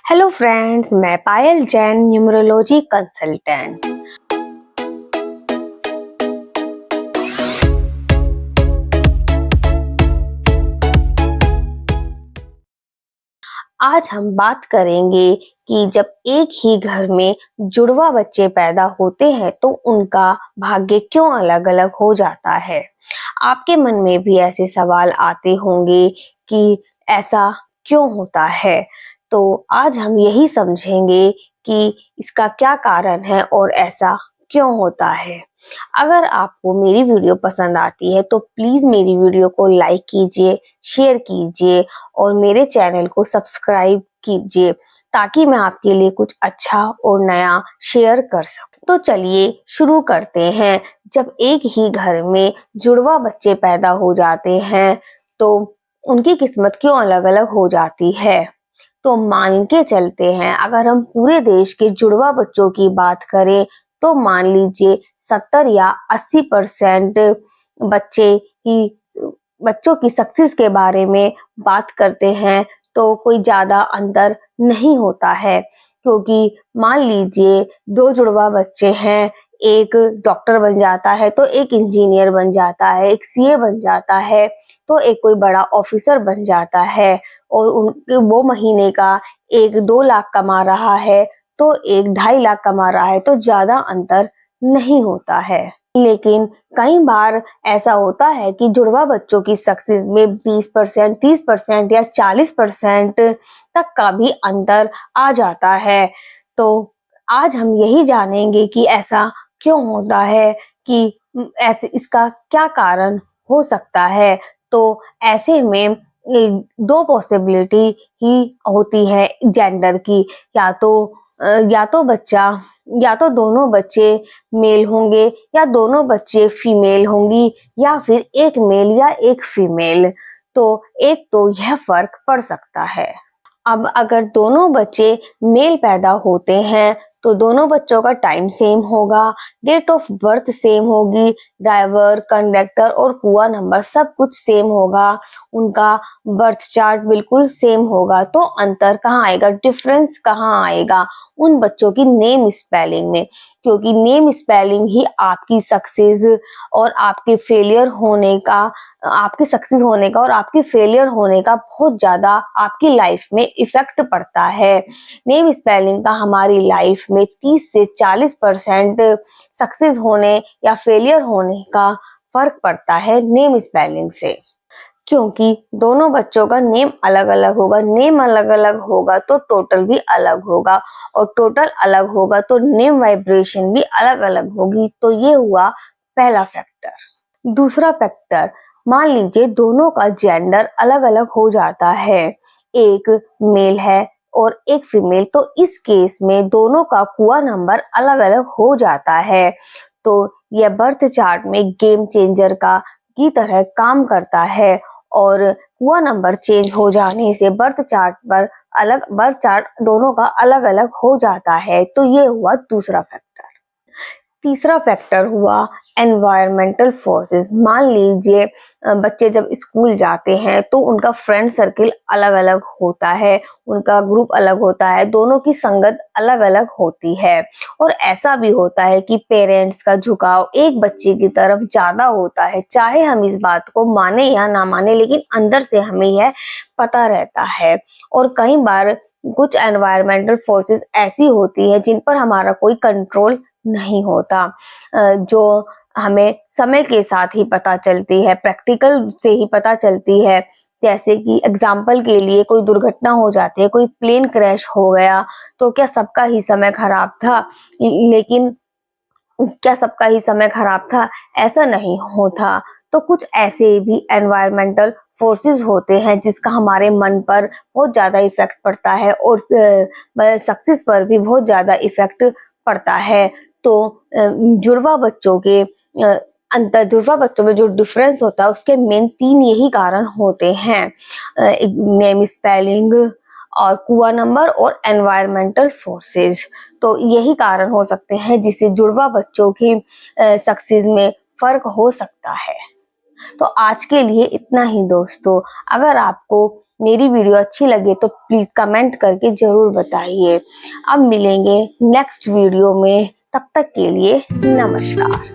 Hello friends, मैं पायल Jain, numerology consultant. आज हम बात करेंगे कि जब एक ही घर में जुड़वा बच्चे पैदा होते हैं तो उनका भाग्य क्यों अलग-अलग हो जाता है। आपके मन में भी ऐसे सवाल आते होंगे कि ऐसा क्यों होता है? तो आज हम यही समझेंगे कि इसका क्या कारण है और ऐसा क्यों होता है। अगर आपको मेरी वीडियो पसंद आती है तो प्लीज़ मेरी वीडियो को लाइक कीजिए, शेयर कीजिए और मेरे चैनल को सब्सक्राइब कीजिए ताकि मैं आपके लिए कुछ अच्छा और नया शेयर कर सकूं। तो चलिए शुरू करते हैं। जब एक ही घर में जुड़वा बच्चे पैदा हो जाते हैं तो उनकी किस्मत क्यों अलग-अलग हो जाती है। तो मान के चलते हैं, अगर हम पूरे देश के जुड़वा बच्चों की बात करें तो मान लीजिए 70 या 80% बच्चे ही बच्चों की सक्सेस के बारे में बात करते हैं तो कोई ज़्यादा अंतर नहीं होता है, क्योंकि मान लीजिए 2 जुड़वा बच्चे हैं, एक डॉक्टर बन जाता है तो एक इंजीनियर बन जाता है, एक सीए बन जाता है तो एक कोई बड़ा ऑफिसर बन जाता है और वो महीने का एक 2 लाख कमा रहा है तो एक 2.5 लाख कमा रहा है, तो ज़्यादा अंतर नहीं होता है। लेकिन कई बार ऐसा होता है कि जुड़वा बच्चों की सक्सेस में 20%, 30% या 40% तक का भी अंतर आ जाता है। तो आज हम यही जानेंगे कि ऐसा क्यों होता है, कि ऐसे इसका क्या कारण हो सकता है। तो ऐसे में 2 पॉसिबिलिटी ही होती है जेंडर की, या तो या तो दोनों बच्चे मेल होंगे या दोनों बच्चे फीमेल होंगी या फिर एक मेल या एक फीमेल। तो एक तो यह फर्क पड़ सकता है। अब अगर दोनों बच्चे मेल पैदा होते हैं तो दोनों बच्चों का टाइम सेम होगा, डेट ऑफ बर्थ सेम होगी, ड्राइवर, कंडक्टर और कुआं नंबर सब कुछ सेम होगा, उनका बर्थ चार्ट बिल्कुल सेम होगा। तो अंतर कहाँ आएगा, डिफरेंस कहाँ आएगा? उन बच्चों की नेम स्पेलिंग में, क्योंकि नेम स्पेलिंग ही आपकी सक्सेस और आपके फेलियर होने का आपकी सक्सेस होने का और आपकी फेलियर होने का बहुत ज़्यादा आपकी लाइफ में इफ़ेक्ट पड़ता है। नेम स्पेलिंग का हमारी लाइफ में 30 से 40% सक्सेस होने या फेलियर होने का फ़र्क पड़ता है नेम स्पेलिंग से। क्योंकि दोनों बच्चों का नेम अलग-अलग होगा, नेम अलग-अलग होगा तो टोटल भी अलग होगा और टोटल अलग होगा तो नेम वाइब्रेशन भी अलग-अलग होगी। तो ये हुआ पहला फैक्टर। दूसरा फैक्टर, मान लीजिए दोनों का जेंडर अलग-अलग हो जाता है, एक मेल है और एक फीमेल, तो इस केस में दोनों का कुआं नंबर अलग-अलग हो जाता है। तो यह बर्थ चार्ट में गेम चेंजर की तरह काम करता है और कुआं नंबर चेंज हो जाने से बर्थ चार्ट दोनों का अलग-अलग हो जाता है। तो ये हुआ दूसरा फैक्टर। तीसरा फैक्टर हुआ एनवायरमेंटल फोर्सेस। मान लीजिए बच्चे जब स्कूल जाते हैं तो उनका फ्रेंड सर्किल अलग-अलग होता है, उनका ग्रुप अलग होता है, दोनों की संगत अलग-अलग होती है और ऐसा भी होता है कि पेरेंट्स का झुकाव एक बच्चे की तरफ ज़्यादा होता है। चाहे हम इस बात को माने या ना माने, लेकिन अंदर से हमें यह पता रहता है। और कई बार कुछ एनवायरमेंटल फोर्सेस ऐसी होती है जिन पर हमारा कोई कंट्रोल नहीं होता, जो हमें समय के साथ ही पता चलती है, प्रैक्टिकल से ही पता चलती है। जैसे कि एग्जाम्पल के लिए कोई दुर्घटना हो जाती है, कोई प्लेन क्रैश हो गया, तो क्या सबका ही समय खराब था? लेकिन क्या सबका ही समय खराब था? ऐसा नहीं होता। तो कुछ ऐसे भी एनवायरमेंटल फोर्सेस होते हैं जिसका हमारे मन पर बहुत ज़्यादा इफ़ेक्ट पड़ता है और सक्सेस पर भी बहुत ज़्यादा इफ़ेक्ट पड़ता है। तो जुड़वा बच्चों में जो डिफरेंस होता है उसके मेन 3 यही कारण होते हैं। नेम स्पेलिंग और कुआं नंबर और एनवायरमेंटल फोर्सेस। तो यही कारण हो सकते हैं जिससे जुड़वा बच्चों की सक्सेस में फ़र्क हो सकता है। तो आज के लिए इतना ही दोस्तों। अगर आपको मेरी वीडियो अच्छी लगे तो प्लीज कमेंट करके जरूर बताइए। अब मिलेंगे नेक्स्ट वीडियो में, तब तक के लिए नमस्कार।